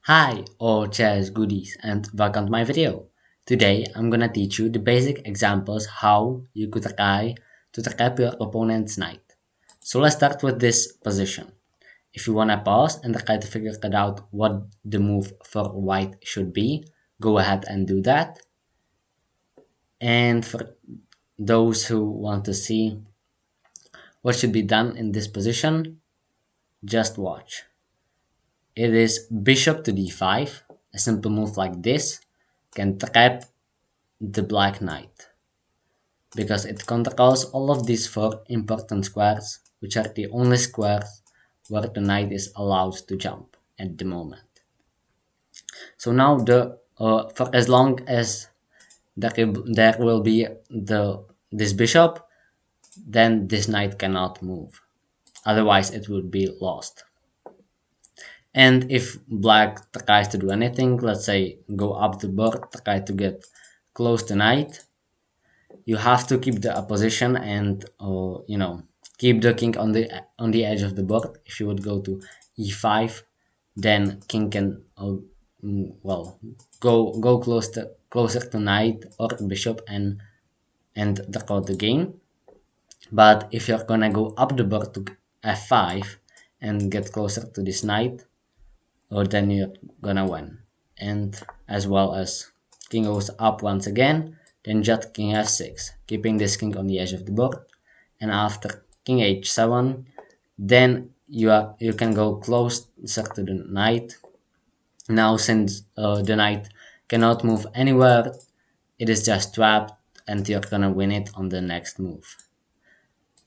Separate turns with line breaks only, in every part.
Hi, all chess goodies, and welcome to my video. Today, I'm gonna teach you the basic examples how you could try to trap your opponent's knight. So let's start with this position. If you wanna pause and try to figure it out what the move for white should be, go ahead and do that. And for those who want to see what should be done in this position, just watch. It is bishop to d5. A simple move like this can trap the black knight because it controls all of these four important squares, which are the only squares where the knight is allowed to jump at the moment. So now for as long as there will be this bishop, then this knight cannot move. Otherwise, it would be lost. And if black tries to do anything, let's say go up the board, try to get close to knight, you have to keep the opposition and keep the king on the edge of the board. If you would go to e5, then king can go closer to knight or bishop and draw the game. But if you're gonna go up the board to f5 and get closer to this knight, then you're gonna win. And as well as king goes up once again, then just king f6, keeping this king on the edge of the board. And after king h7, then you can go closer to the knight. Now since the knight cannot move anywhere, it is just trapped and you're gonna win it on the next move.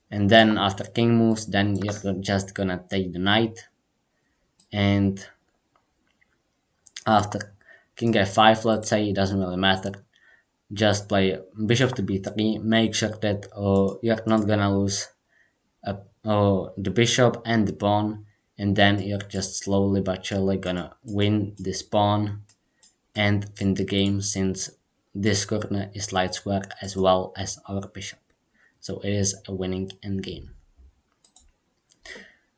And then after king moves, then you're just gonna take the knight, and after king f5, let's say, it doesn't really matter. Just play bishop to b3, make sure that you're not gonna lose the bishop and the pawn, and then you're just slowly but surely gonna win this pawn and win the game, since this corner is light square as well as our bishop. So it is a winning endgame.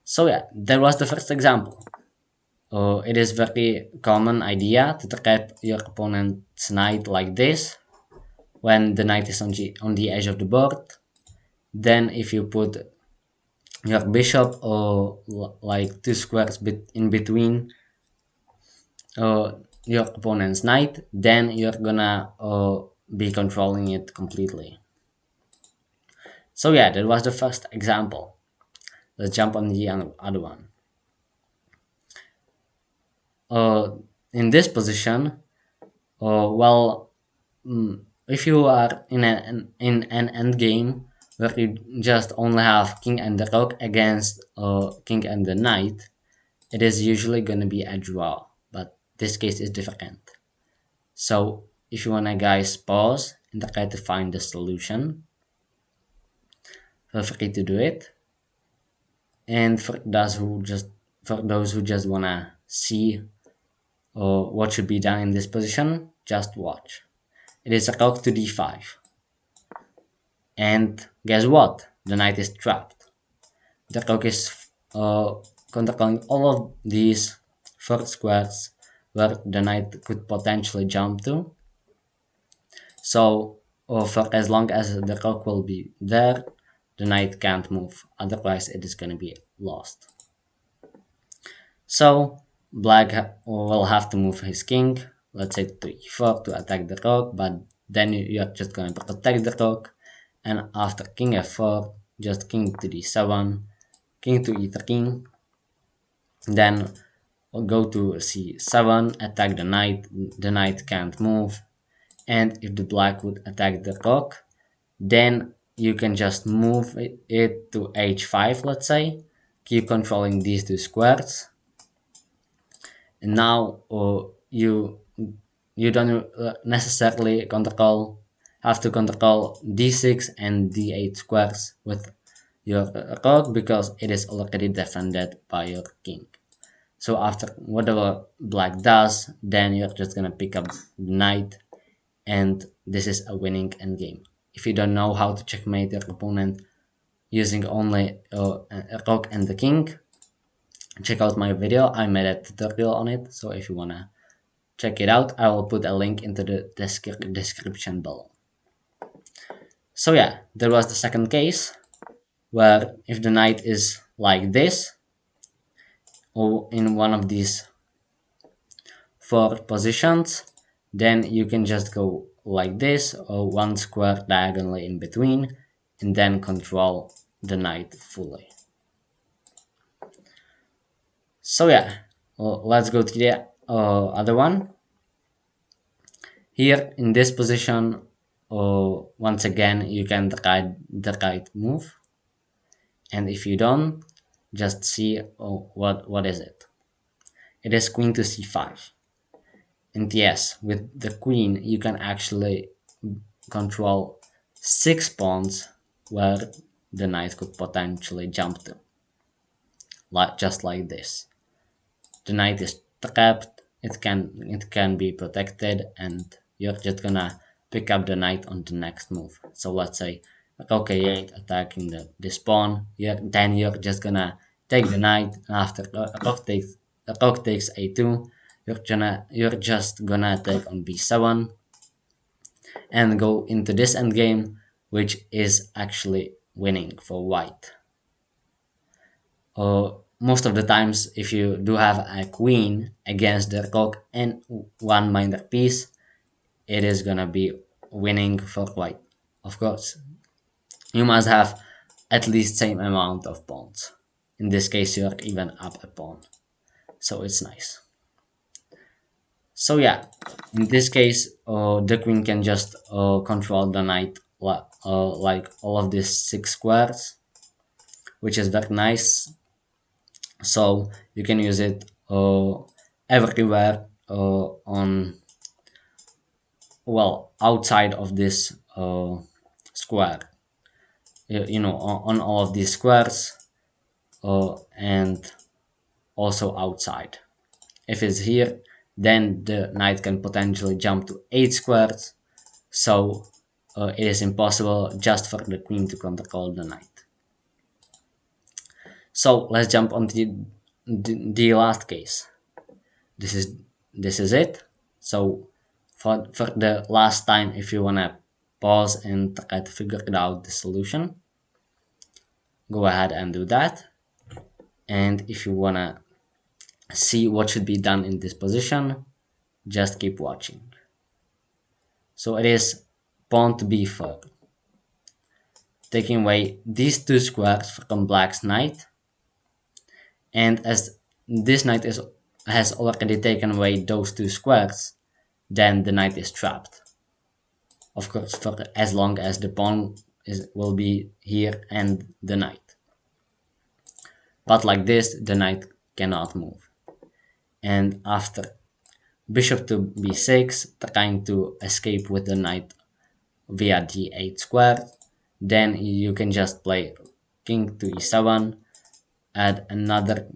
So yeah, that was the first example. It is very common idea to trap your opponent's knight like this when the knight is on the edge of the board. Then if you put your bishop or like two squares in between your opponent's knight, then you're gonna be controlling it completely. So yeah, that was the first example. Let's jump on the other one. In this position, well, if you are in an end game where you just only have king and the rook against king and the knight, it is usually going to be a draw, but this case is different. So if you wanna guys pause and try to find the solution, feel free to do it. And for those who just wanna see what should be done in this position, just watch. It is a rook to d5. And guess what? The knight is trapped. The rook is controlling all of these four squares where the knight could potentially jump to. So for as long as the rook will be there, the knight can't move. Otherwise, it is going to be lost. So black will have to move his king, let's say to e4 to attack the rook, but then you're just going to protect the rook. And after king f4, just king to d7, king to e3, then we'll go to c7, attack the knight can't move, and if the black would attack the rook, then you can just move it to h5, let's say, keep controlling these two squares, and now you don't necessarily have to control d6 and d8 squares with your rook because it is already defended by your king. So after whatever black does, then you're just gonna pick up the knight, and this is a winning endgame. If you don't know how to checkmate your opponent using only a rook and the king, check out my video. I made a tutorial on it, so if you wanna check it out, I will put a link into the description below. So yeah, there was the second case where if the knight is like this, or in one of these four positions, then you can just go like this or one square diagonally in between and then control the knight fully. So yeah, let's go to the other one. Here in this position, once again you can try the right move, and if you don't, just see what is it. It is queen to c5. And yes, with the queen you can actually control 6 pawns where the knight could potentially jump to, just like this. The knight is trapped, it can be protected, and you're just gonna pick up the knight on the next move. So let's say rook a8 attacking this pawn, then you're just gonna take the knight, and after rook takes a2, you're just gonna take on b7 and go into this endgame, which is actually winning for white. Most of the times, if you do have a queen against the rook and one minor piece, it is gonna be winning for white. Of course, you must have at least same amount of pawns. In this case, you're even up a pawn, so it's nice. So yeah, in this case, the queen can just control the knight like all of these 6 squares, which is very nice. So you can use it everywhere on, well, outside of this square, on all of these squares, and also outside. If it's here, then the knight can potentially jump to 8 squares, so it is impossible just for the queen to control the knight. So let's jump on to the last case. This is it. So for the last time, if you wanna pause and try to figure it out the solution, go ahead and do that. And if you wanna see what should be done in this position, just keep watching. So it is pawn to b4, taking away these 2 squares from black's knight, and as this knight has already taken away those 2 squares, then the knight is trapped. Of course, for as long as the pawn will be here and the knight. But like this, the knight cannot move. And after bishop to b6, trying to escape with the knight via d8 square, then you can just play king to e7, add another,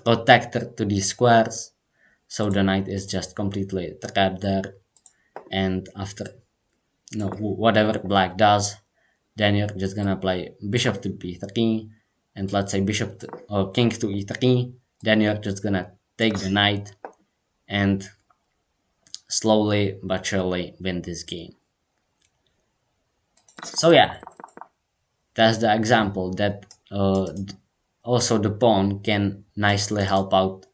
protector to these squares, so the knight is just completely trapped there. And after whatever black does, then you're just gonna play bishop to b3, and let's say bishop to, or king to e3, then you're just gonna take the knight and slowly but surely win this game. So yeah, that's the example that also the pawn can nicely help out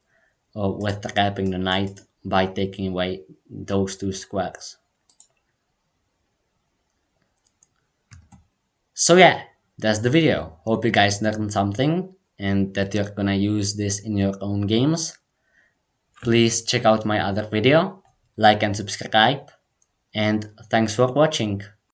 with trapping the knight by taking away those 2 squares. So yeah, that's the video. Hope you guys learned something and that you're gonna use this in your own games. Please check out my other video, like and subscribe, and thanks for watching.